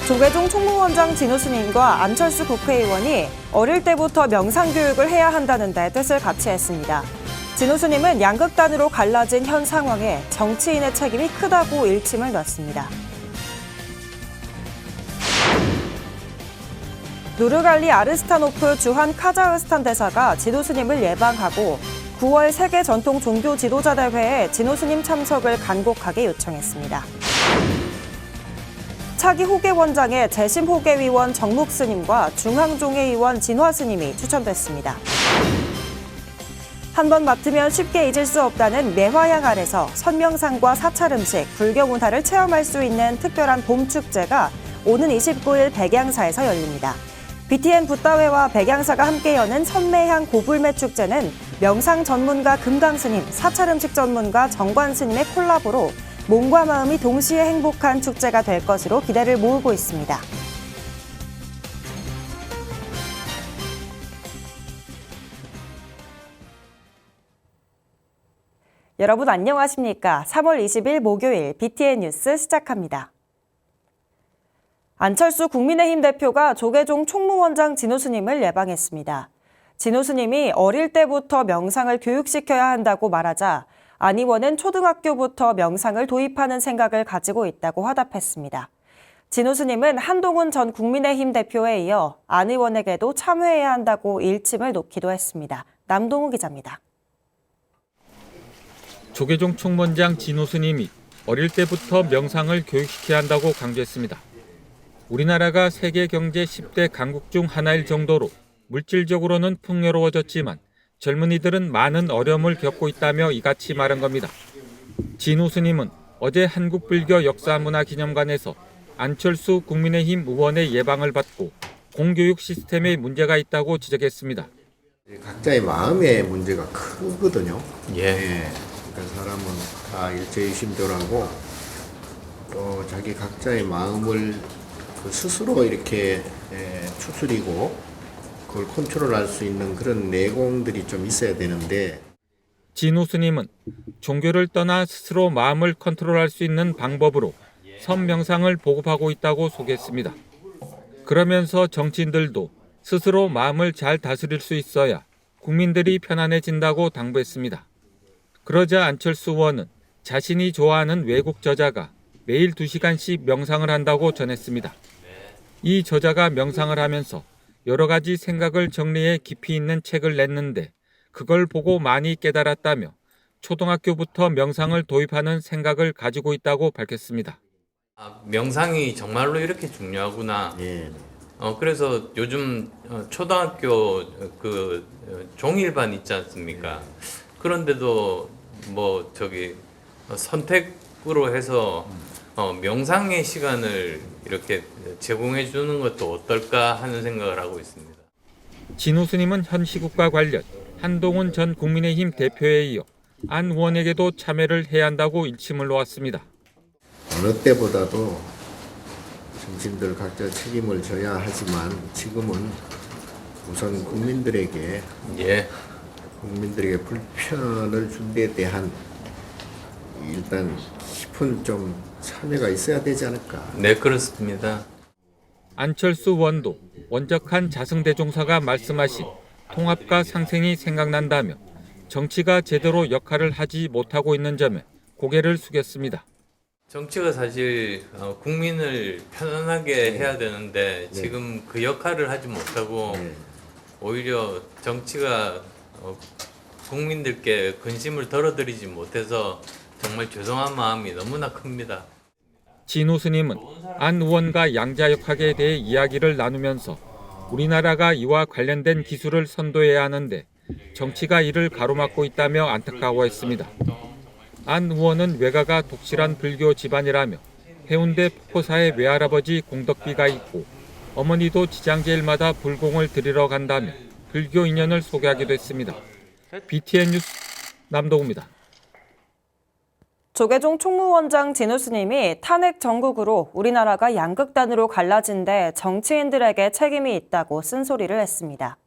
조계종 총무원장 진우 스님과 안철수 국회의원이 어릴 때부터 명상교육을 해야 한다는 데 뜻을 같이 했습니다. 진우 스님은 양극단으로 갈라진 현 상황에 정치인의 책임이 크다고 일침을 놨습니다. 누르갈리 아르스타노프 주한 카자흐스탄 대사가 진우 스님을 예방하고 9월 세계 전통 종교 지도자 대회에 진우 스님 참석을 간곡하게 요청했습니다. 차기 호계원장에 재심 호계위원 정묵 스님과 중앙종회의원 진화 스님이 추천됐습니다. 한 번 맡으면 쉽게 잊을 수 없다는 매화향 아래서 선명상과 사찰 음식, 불교 문화를 체험할 수 있는 특별한 봄 축제가 오는 29일 백양사에서 열립니다. BTN 붓다회와 백양사가 함께 여는 선매향 고불매 축제는 명상 전문가 금강스님, 사찰 음식 전문가 정관스님의 콜라보로 몸과 마음이 동시에 행복한 축제가 될 것으로 기대를 모으고 있습니다. 여러분 안녕하십니까? 3월 20일 목요일 BTN 뉴스 시작합니다. 안철수 국민의힘 대표가 조계종 총무원장 진우 스님을 예방했습니다. 진우 스님이 어릴 때부터 명상을 교육시켜야 한다고 말하자 안 의원은 초등학교부터 명상을 도입하는 생각을 가지고 있다고 화답했습니다. 진우 스님은 한동훈 전 국민의힘 대표에 이어 안 의원에게도 참회해야 한다고 일침을 놓기도 했습니다. 남동우 기자입니다. 조계종 총무원장 진우 스님이 어릴 때부터 명상을 교육시켜야 한다고 강조했습니다. 우리나라가 세계 경제 10대 강국 중 하나일 정도로 물질적으로는 풍요로워졌지만 젊은이들은 많은 어려움을 겪고 있다며 이같이 말한 겁니다. 진우 스님은 어제 한국불교 역사문화기념관에서 안철수 국민의힘 의원의 예방을 받고 공교육 시스템에 문제가 있다고 지적했습니다. 각자의 마음의 문제가 크거든요. 예. 그러니까 사람은 다 일제유심조라고 또 자기 각자의 마음을 스스로 이렇게 추스리고 그걸 컨트롤할 수 있는 그런 내공들이 좀 있어야 되는데 진우 스님은 종교를 떠나 스스로 마음을 컨트롤할 수 있는 방법으로 선명상을 보급하고 있다고 소개했습니다. 그러면서 정치인들도 스스로 마음을 잘 다스릴 수 있어야 국민들이 편안해진다고 당부했습니다. 그러자 안철수 의원은 자신이 좋아하는 외국 저자가 매일 2시간씩 명상을 한다고 전했습니다. 이 저자가 명상을 하면서 여러 가지 생각을 정리해 깊이 있는 책을 냈는데 그걸 보고 많이 깨달았다며 초등학교부터 명상을 도입하는 생각을 가지고 있다고 밝혔습니다. 명상이 정말로 이렇게 중요하구나. 예. 그래서 요즘 초등학교 종일반 있지 않습니까? 그런데도 선택으로 해서 명상의 시간을 이렇게 제공해 주는 것도 어떨까 하는 생각을 하고 있습니다. 진우 스님은 현 시국과 관련 한동훈 전 국민의힘 대표에 이어 안 의원에게도 참여를 해야 한다고 일침을 놓았습니다. 어느 때보다도 정치인들 각자 책임을 져야 하지만 지금은 우선 국민들에게 불편을 준 데 대한 일단 깊은 좀 참여가 있어야 되지 않을까. 네, 그렇습니다. 안철수 의원도 원적한 자승대종사가 말씀하신 통합과 상생이 생각난다며 정치가 제대로 역할을 하지 못하고 있는 점에 고개를 숙였습니다. 정치가 사실 국민을 편안하게 해야 되는데 지금 그 역할을 하지 못하고 오히려 정치가 국민들께 근심을 덜어드리지 못해서 정말 죄송한 마음이 너무나 큽니다. 진우 스님은 안 의원과 양자역학에 대해 이야기를 나누면서 우리나라가 이와 관련된 기술을 선도해야 하는데 정치가 이를 가로막고 있다며 안타까워했습니다. 안 의원은 외가가 독실한 불교 집안이라며 해운대 폭포사의 외할아버지 공덕비가 있고 어머니도 지장제일마다 불공을 드리러 간다며 불교 인연을 소개하기도 했습니다. BTN 뉴스 남동우입니다. 조계종 총무원장 진우 스님이 탄핵 정국으로 우리나라가 양극단으로 갈라진 데 정치인들에게 책임이 있다고 쓴소리를 했습니다.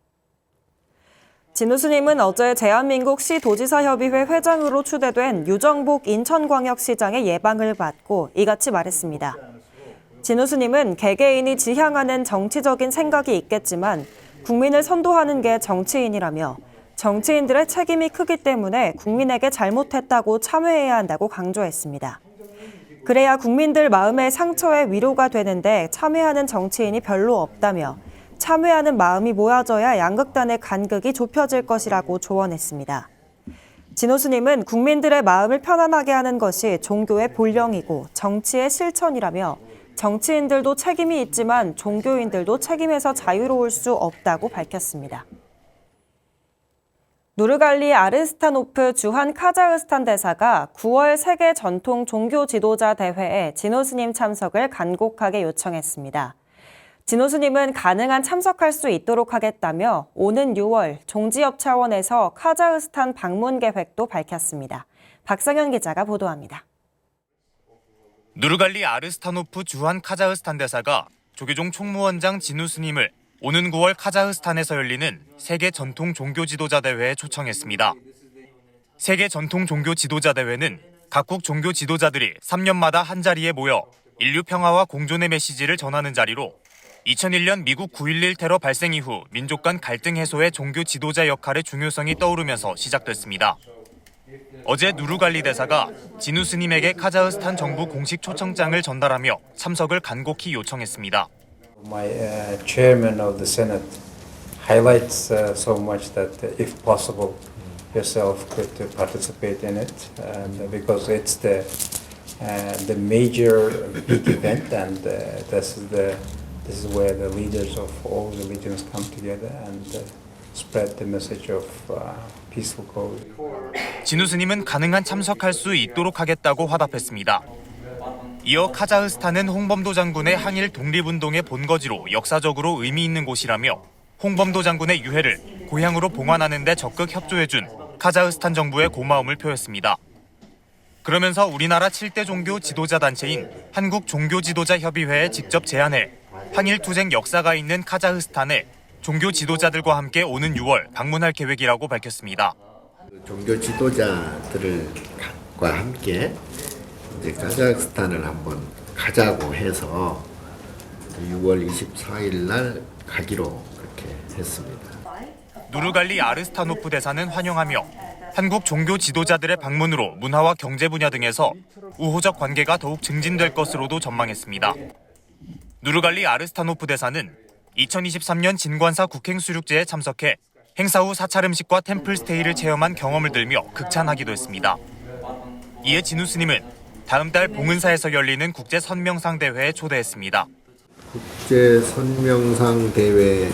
진우 스님은 어제 대한민국 시도지사협의회 회장으로 추대된 유정복 인천광역시장의 예방을 받고 이같이 말했습니다. 진우 스님은 개개인이 지향하는 정치적인 생각이 있겠지만 국민을 선도하는 게 정치인이라며 정치인들의 책임이 크기 때문에 국민에게 잘못했다고 참회해야 한다고 강조했습니다. 그래야 국민들 마음의 상처에 위로가 되는데 참회하는 정치인이 별로 없다며 참회하는 마음이 모아져야 양극단의 간극이 좁혀질 것이라고 조언했습니다. 진호 스님은 국민들의 마음을 편안하게 하는 것이 종교의 본령이고 정치의 실천이라며 정치인들도 책임이 있지만 종교인들도 책임에서 자유로울 수 없다고 밝혔습니다. 누르갈리 아르스타노프 주한 카자흐스탄 대사가 9월 세계 전통 종교 지도자 대회에 진호 스님 참석을 간곡하게 요청했습니다. 진호 스님은 가능한 참석할 수 있도록 하겠다며 오는 6월 종지협 차원에서 카자흐스탄 방문 계획도 밝혔습니다. 박성현 기자가 보도합니다. 누르갈리 아르스타노프 주한 카자흐스탄 대사가 조계종 총무원장 진우 스님을 오는 9월 카자흐스탄에서 열리는 세계 전통 종교 지도자 대회에 초청했습니다. 세계 전통 종교 지도자 대회는 각국 종교 지도자들이 3년마다 한 자리에 모여 인류 평화와 공존의 메시지를 전하는 자리로 2001년 미국 9.11 테러 발생 이후 민족 간 갈등 해소에 종교 지도자 역할의 중요성이 떠오르면서 시작됐습니다. 어제 누르갈리 대사가 진우 스님에게 카자흐스탄 정부 공식 초청장을 전달하며 참석을 간곡히 요청했습니다. My chairman of the Senate highlights so much that if possible yourself could participate in it and because it's the major big event and this is where the leaders of all religions come together and spread the message of peaceful coexistence. 진우 스님은 가능한 참석할 수 있도록 하겠다고 화답했습니다. 이어 카자흐스탄은 홍범도 장군의 항일 독립운동의 본거지로 역사적으로 의미 있는 곳이라며 홍범도 장군의 유해를 고향으로 봉환하는 데 적극 협조해준 카자흐스탄 정부의 고마움을 표했습니다. 그러면서 우리나라 7대 종교 지도자 단체인 한국종교지도자협의회에 직접 제안해 항일 투쟁 역사가 있는 카자흐스탄에 종교 지도자들과 함께 오는 6월 방문할 계획이라고 밝혔습니다. 종교 지도자들과 함께 이제 카자흐스탄을 한번 가자고 해서 6월 24일 날 가기로 그렇게 했습니다. 누르갈리 아르스타노프 대사는 환영하며 한국 종교 지도자들의 방문으로 문화와 경제 분야 등에서 우호적 관계가 더욱 증진될 것으로도 전망했습니다. 누르갈리 아르스타노프 대사는 2023년 진관사 국행수륙제에 참석해 행사 후 사찰 음식과 템플스테이를 체험한 경험을 들며 극찬하기도 했습니다. 이에 진우 스님은 다음 달 봉은사에서 열리는 국제 선명상 대회에 초대했습니다. 국제 선명상 대회와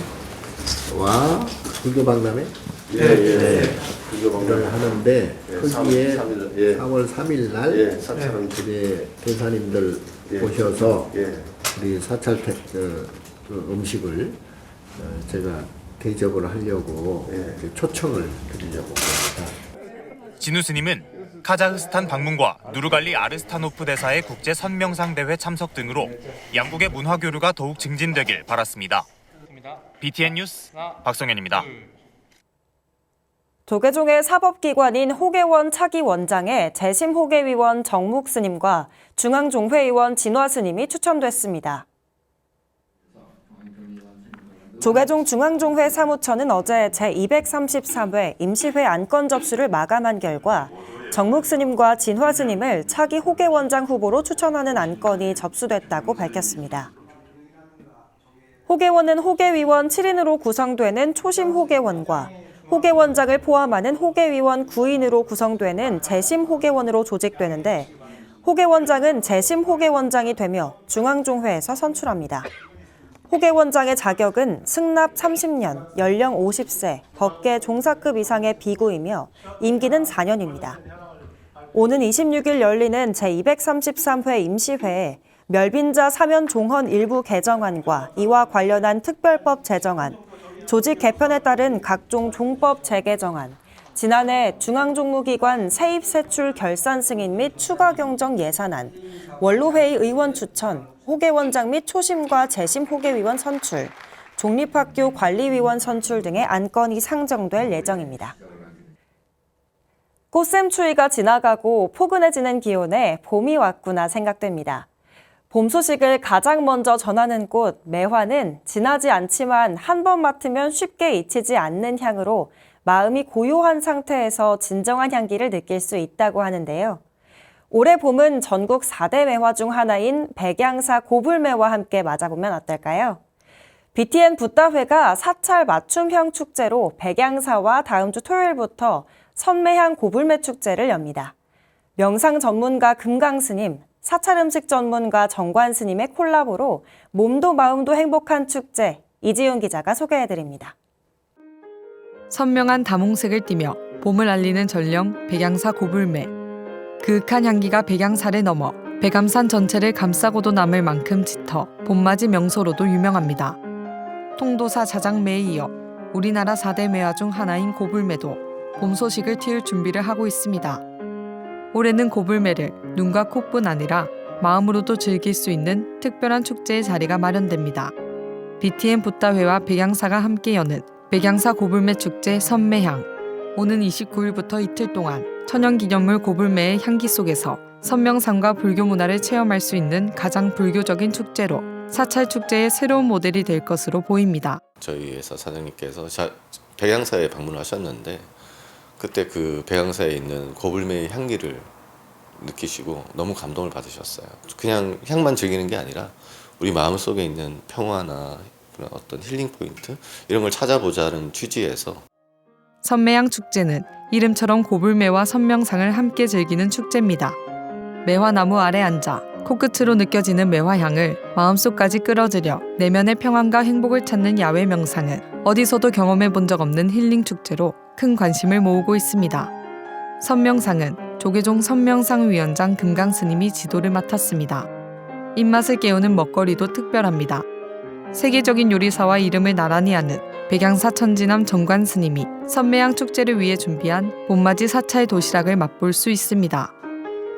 불교박람회 를 하는데 거기에 4월 3일 날 대사님들 오셔서 우리 사찰 음식을 제가 대접을 하려고 초청을 드리려고 합니다. 진우 스님은 카자흐스탄 방문과 누르갈리 아르스타노프 대사의 국제 선명상 대회 참석 등으로 양국의 문화 교류가 더욱 증진되길 바랐습니다. BTN 뉴스 박성현입니다. 조계종의 사법기관인 호계원 차기 원장에 재심 호계위원 정묵 스님과 중앙종회의원 진화 스님이 추천됐습니다. 조계종 중앙종회 사무처는 어제 제233회 임시회 안건 접수를 마감한 결과 정묵 스님과 진화 스님을 차기 호계원장 후보로 추천하는 안건이 접수됐다고 밝혔습니다. 호계원은 호계위원 7인으로 구성되는 초심 호계원과 호계원장을 포함하는 호계위원 9인으로 구성되는 재심 호계원으로 조직되는데 호계원장은 재심 호계원장이 되며 중앙종회에서 선출합니다. 호계원장의 자격은 승납 30년, 연령 50세, 법계 종사급 이상의 비구이며 임기는 4년입니다. 오는 26일 열리는 제233회 임시회에 멸빈자 사면 종헌 일부 개정안과 이와 관련한 특별법 제정안, 조직 개편에 따른 각종 종법 재개정안, 지난해 중앙종무기관 세입 세출 결산 승인 및 추가 경정 예산안, 원로회의 의원 추천, 호계원장 및 초심과 재심 호계위원 선출, 종립학교 관리위원 선출 등의 안건이 상정될 예정입니다. 꽃샘 추위가 지나가고 포근해지는 기온에 봄이 왔구나 생각됩니다. 봄 소식을 가장 먼저 전하는 곳 매화는 진하지 않지만 한 번 맡으면 쉽게 잊히지 않는 향으로 마음이 고요한 상태에서 진정한 향기를 느낄 수 있다고 하는데요. 올해 봄은 전국 4대 매화 중 하나인 백양사 고불매와 함께 맞아보면 어떨까요? BTN 붓다회가 사찰 맞춤형 축제로 백양사와 다음 주 토요일부터 선매향 고불매 축제를 엽니다. 명상 전문가 금강스님, 사찰 음식 전문가 정관스님의 콜라보로 몸도 마음도 행복한 축제, 이지훈 기자가 소개해드립니다. 선명한 다몽색을 띠며 봄을 알리는 전령 백양사 고불매. 그윽한 향기가 백양사를 넘어 백암산 전체를 감싸고도 남을 만큼 짙어 봄맞이 명소로도 유명합니다. 통도사 자장매에 이어 우리나라 4대 매화 중 하나인 고불매도 봄 소식을 틔울 준비를 하고 있습니다. 올해는 고불매를 눈과 코뿐 아니라 마음으로도 즐길 수 있는 특별한 축제의 자리가 마련됩니다. BTN 붓다회와 백양사가 함께 여는 백양사 고불매 축제 선매향. 오는 29일부터 이틀 동안 천연기념물 고불매의 향기 속에서 선명상과 불교 문화를 체험할 수 있는 가장 불교적인 축제로 사찰 축제의 새로운 모델이 될 것으로 보입니다. 저희 회사 사장님께서 백양사에 방문하셨는데 그때 그 백양사에 있는 고불매의 향기를 느끼시고 너무 감동을 받으셨어요. 그냥 향만 즐기는 게 아니라 우리 마음속에 있는 평화나 그런 어떤 힐링 포인트 이런 걸 찾아보자는 취지에서 선매향 축제는 이름처럼 고불매와 선명상을 함께 즐기는 축제입니다. 매화나무 아래 앉아 코끝으로 느껴지는 매화향을 마음속까지 끌어들여 내면의 평안과 행복을 찾는 야외 명상은 어디서도 경험해 본 적 없는 힐링 축제로 큰 관심을 모으고 있습니다. 선명상은 조계종 선명상 위원장 금강스님이 지도를 맡았습니다. 입맛을 깨우는 먹거리도 특별합니다. 세계적인 요리사와 이름을 나란히 하는 백양사 천지남 정관스님이 선매향 축제를 위해 준비한 봄맞이 사찰 도시락을 맛볼 수 있습니다.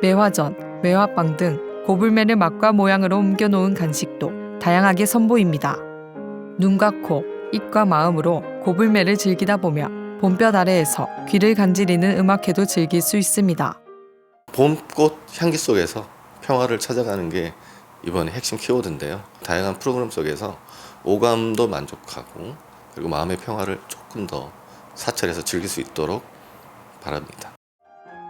매화전, 매화빵 등 고불매를 맛과 모양으로 옮겨놓은 간식도 다양하게 선보입니다. 눈과 코, 입과 마음으로 고불매를 즐기다 보면 봄볕 아래에서 귀를 간지리는 음악회도 즐길 수 있습니다. 봄꽃 향기 속에서 평화를 찾아가는 게 이번에 핵심 키워드인데요. 다양한 프로그램 속에서 오감도 만족하고 그리고 마음의 평화를 조금 더 사찰에서 즐길 수 있도록 바랍니다.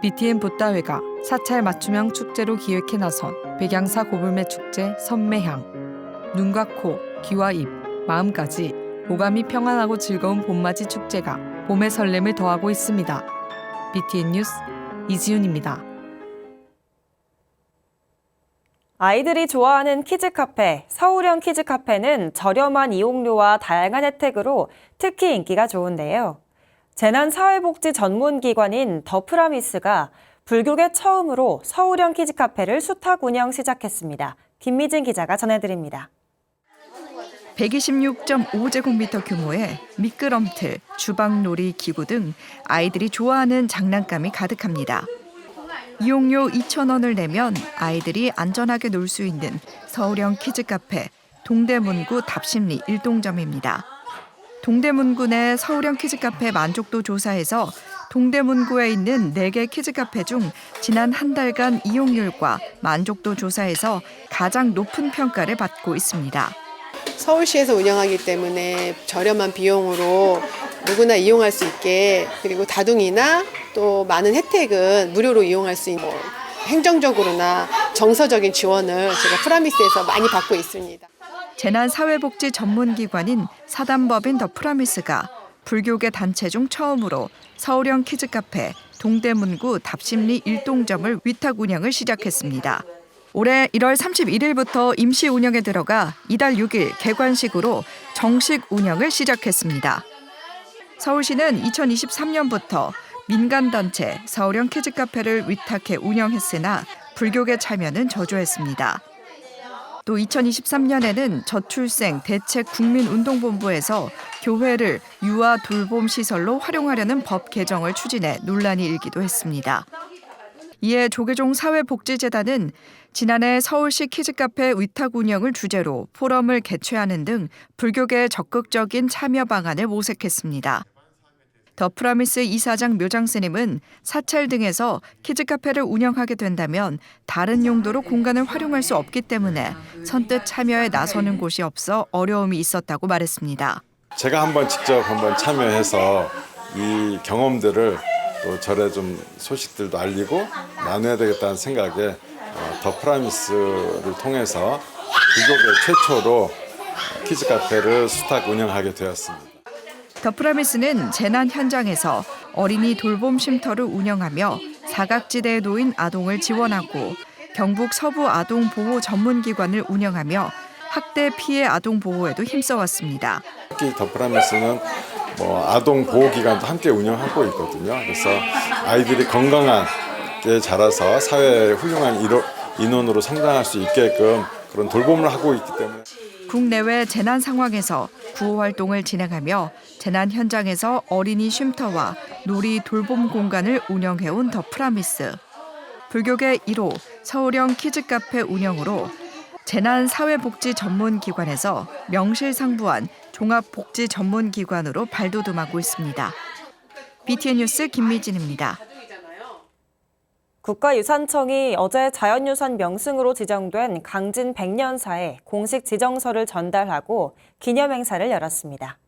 BTN 붓다회가 사찰 맞춤형 축제로 기획해 나선 백양사 고불매 축제 선매향. 눈과 코, 귀와 입, 마음까지 오감이 평안하고 즐거운 봄맞이 축제가 봄의 설렘을 더하고 있습니다. BTN 뉴스 이지훈입니다. 아이들이 좋아하는 키즈카페, 서울형 키즈카페는 저렴한 이용료와 다양한 혜택으로 특히 인기가 좋은데요. 재난사회복지 전문기관인 더 프라미스가 불교계 처음으로 서울형 키즈카페를 수탁 운영 시작했습니다. 김미진 기자가 전해드립니다. 126.5제곱미터 규모의 미끄럼틀, 주방놀이 기구 등 아이들이 좋아하는 장난감이 가득합니다. 이용료 2,000원을 내면 아이들이 안전하게 놀 수 있는 서울형 키즈카페 동대문구 답심리 1동점입니다. 동대문구 내 서울형 키즈카페 만족도 조사에서 동대문구에 있는 4개 키즈카페 중 지난 한 달간 이용률과 만족도 조사에서 가장 높은 평가를 받고 있습니다. 서울시에서 운영하기 때문에 저렴한 비용으로 누구나 이용할 수 있게, 그리고 다둥이나 또 많은 혜택은 무료로 이용할 수 있는 행정적으로나 정서적인 지원을 제가 프라미스에서 많이 받고 있습니다. 재난사회복지 전문기관인 사단법인 더 프라미스가 불교계 단체 중 처음으로 서울형 키즈카페 동대문구 답심리 1동점을 위탁 운영을 시작했습니다. 올해 1월 31일부터 임시 운영에 들어가 이달 6일 개관식으로 정식 운영을 시작했습니다. 서울시는 2023년부터 민간단체 서울형 키즈카페를 위탁해 운영했으나 불교계 참여는 저조했습니다. 또 2023년에는 저출생 대책국민운동본부에서 교회를 유아 돌봄 시설로 활용하려는 법 개정을 추진해 논란이 일기도 했습니다. 이에 조계종 사회복지재단은 지난해 서울시 키즈카페 위탁 운영을 주제로 포럼을 개최하는 등 불교계의 적극적인 참여 방안을 모색했습니다. 더 프라미스 이사장 묘장 스님은 사찰 등에서 키즈 카페를 운영하게 된다면 다른 용도로 공간을 활용할 수 없기 때문에 선뜻 참여에 나서는 곳이 없어 어려움이 있었다고 말했습니다. 제가 직접 참여해서 이 경험들을 또 절에 좀 소식들도 알리고 나눠야 되겠다는 생각에 더 프라미스를 통해서 불교계 최초로 키즈 카페를 수탁 운영하게 되었습니다. 더 프라미스는 재난 현장에서 어린이 돌봄 쉼터를 운영하며 사각지대에 놓인 아동을 지원하고 경북 서부 아동 보호 전문기관을 운영하며 학대 피해 아동 보호에도 힘써왔습니다. 특히 더 프라미스는 아동 보호기관도 함께 운영하고 있거든요. 그래서 아이들이 건강하게 자라서 사회의 훌륭한 인원으로 성장할 수 있게끔 그런 돌봄을 하고 있기 때문에 국내외 재난 상황에서 구호 활동을 진행하며 재난 현장에서 어린이 쉼터와 놀이 돌봄 공간을 운영해온 더 프라미스. 불교계 1호 서울형 키즈 카페 운영으로 재난 사회복지 전문기관에서 명실상부한 종합복지 전문기관으로 발돋움하고 있습니다. BTN 뉴스 김미진입니다. 국가유산청이 어제 자연유산 명승으로 지정된 강진 100년사에 공식 지정서를 전달하고 기념행사를 열었습니다.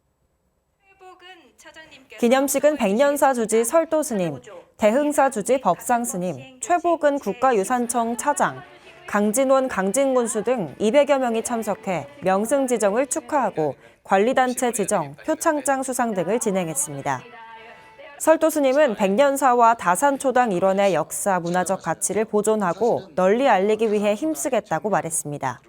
기념식은 100년사 주지 설도스님, 대흥사 주지 법상스님, 최복은 국가유산청 차장, 강진원 강진군수 등 200여 명이 참석해 명승 지정을 축하하고 관리단체 지정, 표창장 수상 등을 진행했습니다. 설도스님은 100년사와 다산초당 일원의 역사, 문화적 가치를 보존하고 널리 알리기 위해 힘쓰겠다고 말했습니다.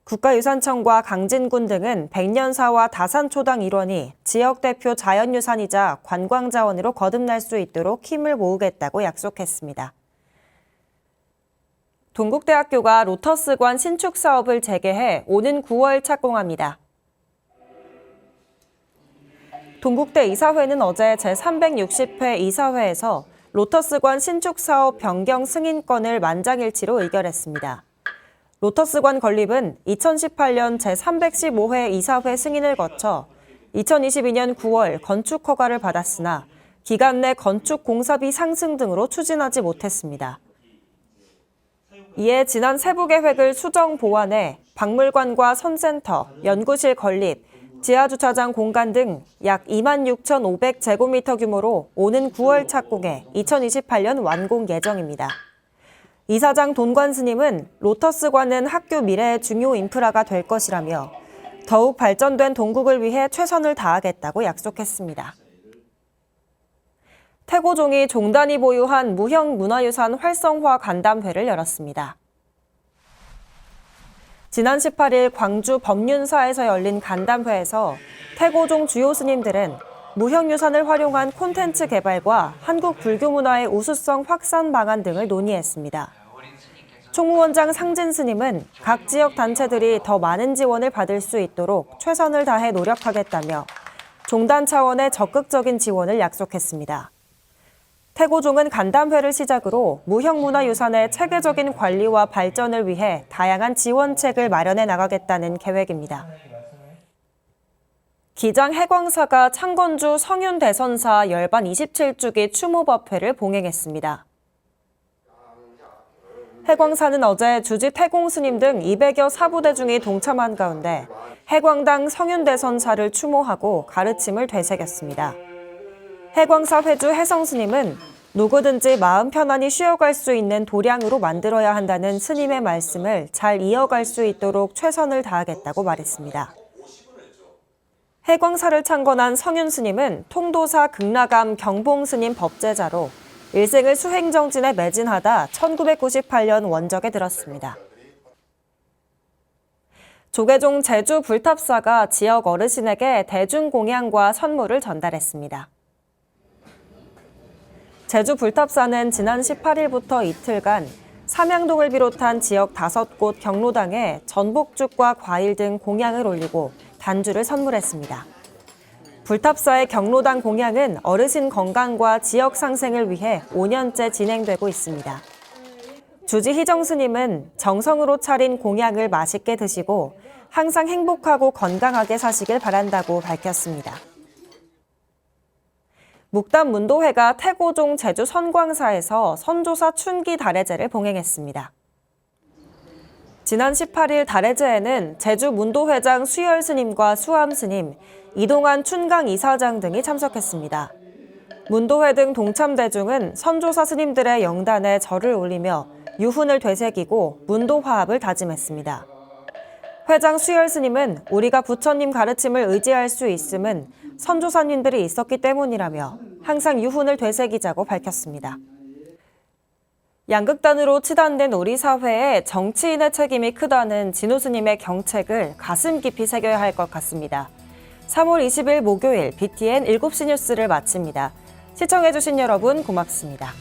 국가유산청과 강진군 등은 100년사와 다산초당 일원이 지역 대표 자연유산이자 관광자원으로 거듭날 수 있도록 힘을 모으겠다고 약속했습니다. 동국대학교가 로터스관 신축 사업을 재개해 오는 9월 착공합니다. 동국대 이사회는 어제 제360회 이사회에서 로터스관 신축 사업 변경 승인권을 만장일치로 의결했습니다. 로터스관 건립은 2018년 제315회 이사회 승인을 거쳐 2022년 9월 건축 허가를 받았으나 기간 내 건축 공사비 상승 등으로 추진하지 못했습니다. 이에 지난 세부 계획을 수정 보완해 박물관과 선센터, 연구실 건립, 지하주차장 공간 등 약 26,500제곱미터 규모로 오는 9월 착공해 2028년 완공 예정입니다. 이사장 돈관 스님은 로터스관은 학교 미래의 중요 인프라가 될 것이라며 더욱 발전된 동국을 위해 최선을 다하겠다고 약속했습니다. 태고종이 종단이 보유한 무형문화유산 활성화 간담회를 열었습니다. 지난 18일 광주 법륜사에서 열린 간담회에서 태고종 주요 스님들은 무형유산을 활용한 콘텐츠 개발과 한국 불교 문화의 우수성 확산 방안 등을 논의했습니다. 총무원장 상진 스님은 각 지역 단체들이 더 많은 지원을 받을 수 있도록 최선을 다해 노력하겠다며 종단 차원의 적극적인 지원을 약속했습니다. 태고종은 간담회를 시작으로 무형문화유산의 체계적인 관리와 발전을 위해 다양한 지원책을 마련해 나가겠다는 계획입니다. 기장 해광사가 창건주 성윤대선사 열반 27주기 추모법회를 봉행했습니다. 해광사는 어제 주지 태공 스님 등 200여 사부대 중이 동참한 가운데 해광당 성윤대선사를 추모하고 가르침을 되새겼습니다. 해광사 회주 해성 스님은 누구든지 마음 편안히 쉬어갈 수 있는 도량으로 만들어야 한다는 스님의 말씀을 잘 이어갈 수 있도록 최선을 다하겠다고 말했습니다. 해광사를 창건한 성윤 스님은 통도사 극락암 경봉 스님 법제자로 일생을 수행정진에 매진하다 1998년 원적에 들었습니다. 조계종 제주 불탑사가 지역 어르신에게 대중공양과 선물을 전달했습니다. 제주 불탑사는 지난 18일부터 이틀간 삼양동을 비롯한 지역 5곳 경로당에 전복죽과 과일 등 공양을 올리고 단주를 선물했습니다. 불탑사의 경로당 공양은 어르신 건강과 지역 상생을 위해 5년째 진행되고 있습니다. 주지 희정 스님은 정성으로 차린 공양을 맛있게 드시고 항상 행복하고 건강하게 사시길 바란다고 밝혔습니다. 묵담문도회가 태고종 제주 선광사에서 선조사 춘기 달해제를 봉행했습니다. 지난 18일 달해제에는 제주 문도회장 수열 스님과 수암 스님, 이동환 춘강 이사장 등이 참석했습니다. 문도회 등 동참대중은 선조사 스님들의 영단에 절을 올리며 유훈을 되새기고 문도 화합을 다짐했습니다. 회장 수열 스님은 우리가 부처님 가르침을 의지할 수 있음은 선조사님들이 있었기 때문이라며 항상 유훈을 되새기자고 밝혔습니다. 양극단으로 치단된 우리 사회에 정치인의 책임이 크다는 진우 스님의 경책을 가슴 깊이 새겨야 할 것 같습니다. 3월 20일 목요일 BTN 7시 뉴스를 마칩니다. 시청해주신 여러분 고맙습니다.